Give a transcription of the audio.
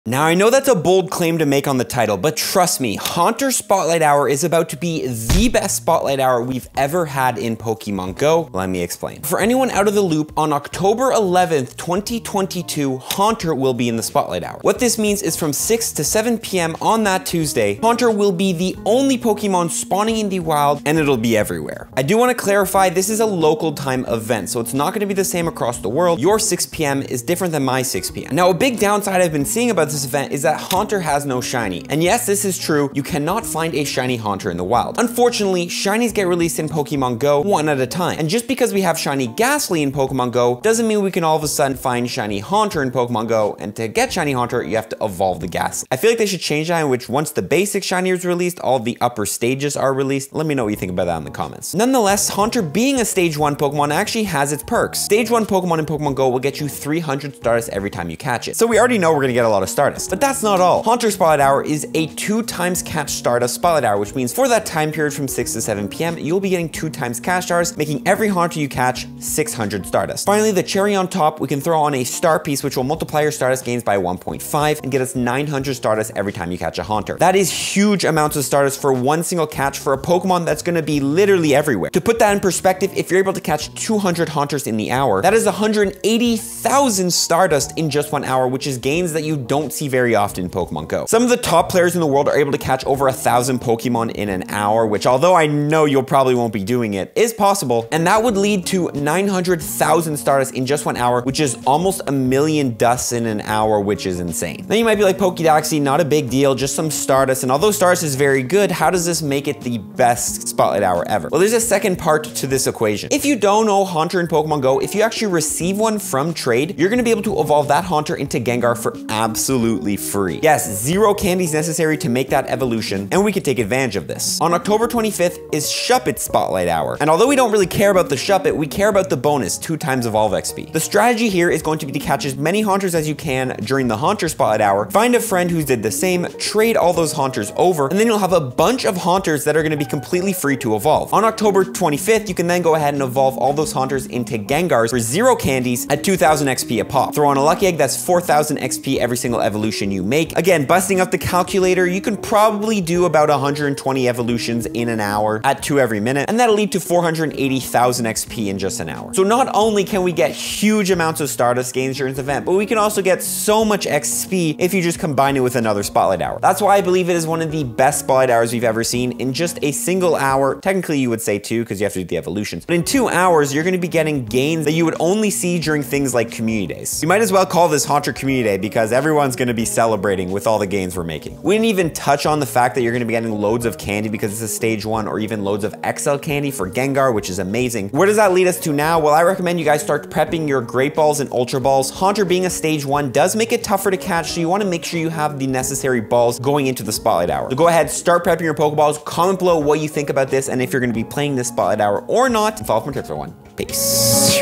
Now, I know that's a bold claim to make on the title, but trust me, Haunter Spotlight Hour is about to be the best Spotlight Hour we've ever had in Pokemon Go. Let me explain. For anyone out of the loop, on October 11th, 2022, Haunter will be in the Spotlight Hour. What this means is from 6 to 7 p.m. on that Tuesday, Haunter will be the only Pokemon spawning in the wild, and it'll be everywhere. I do want to clarify, this is a local time event, so it's not going to be the same across the world. Your 6 p.m. is different than my 6 p.m. Now, a big downside I've been seeing about this event is that Haunter has no shiny. And yes, this is true, you cannot find a shiny Haunter in the wild. Unfortunately, shinies get released in Pokemon Go one at a time. And just because we have shiny Ghastly in Pokemon Go doesn't mean we can all of a sudden find shiny Haunter in Pokemon Go. And to get shiny Haunter, you have to evolve the Ghastly. I feel like they should change that in which once the basic shiny is released, all the upper stages are released. Let me know what you think about that in the comments. Nonetheless, Haunter being a stage 1 Pokemon actually has its perks. Stage 1 Pokemon in Pokemon Go will get you 300 Stardust every time you catch it. So we already know we're gonna get a lot of Stardust. But that's not all. Haunter Spotlight Hour is a 2 times catch Stardust Spotlight Hour, which means for that time period from 6 to 7 p.m., you'll be getting 2 times catch stars, making every Haunter you catch 600 Stardust. Finally, the cherry on top, we can throw on a star piece, which will multiply your Stardust gains by 1.5 and get us 900 Stardust every time you catch a Haunter. That is huge amounts of Stardust for one single catch for a Pokemon that's going to be literally everywhere. To put that in perspective, if you're able to catch 200 Haunters in the hour, that is 180,000 Stardust in just 1 hour, which is gains that you don't see very often in Pokemon Go. Some of the top players in the world are able to catch over 1,000 Pokemon in an hour, which although I know you'll probably won't be doing it, is possible. And that would lead to 900,000 Stardust in just 1 hour, which is almost 1,000,000 dusts in an hour, which is insane. Then you might be like, Pokédaxy, not a big deal, just some Stardust. And although Stardust is very good, how does this make it the best Spotlight Hour ever? Well, there's a second part to this equation. If you don't know Haunter in Pokemon Go, if you actually receive one from trade, you're gonna be able to evolve that Haunter into Gengar for absolutely free. Yes, 0 candies necessary to make that evolution, and we can take advantage of this. On October 25th is Shuppet's Spotlight Hour, and although we don't really care about the Shuppet, we care about the bonus, 2 times Evolve XP. The strategy here is going to be to catch as many Haunters as you can during the Haunter Spotlight Hour, find a friend who's did the same, trade all those Haunters over, and then you'll have a bunch of Haunters that are going to be completely free to evolve. On October 25th, you can then go ahead and evolve all those Haunters into Gengars for 0 candies at 2,000 XP a pop. Throw on a Lucky Egg, that's 4,000 XP every single evolution you make. Again, busting up the calculator, you can probably do about 120 evolutions in an hour at 2 every minute, and that'll lead to 480,000 XP in just an hour. So not only can we get huge amounts of Stardust gains during this event, but we can also get so much XP if you just combine it with another Spotlight Hour. That's why I believe it is one of the best Spotlight Hours we've ever seen in just a single hour. Technically, you would say 2 because you have to do the evolutions. But in 2 hours, you're going to be getting gains that you would only see during things like Community Days. You might as well call this Haunter Community Day because everyone's going to be celebrating with all the gains we're making. We didn't even touch on the fact that you're going to be getting loads of candy because it's a stage 1 or even loads of XL candy for Gengar, which is amazing. Where does that lead us to now? Well, I recommend you guys start prepping your Great Balls and Ultra Balls. Haunter being a stage 1 does make it tougher to catch, so you want to make sure you have the necessary balls going into the Spotlight Hour. So go ahead, start prepping your Pokeballs, comment below what you think about this and if you're going to be playing this Spotlight Hour or not, and follow up my tips for one. Peace.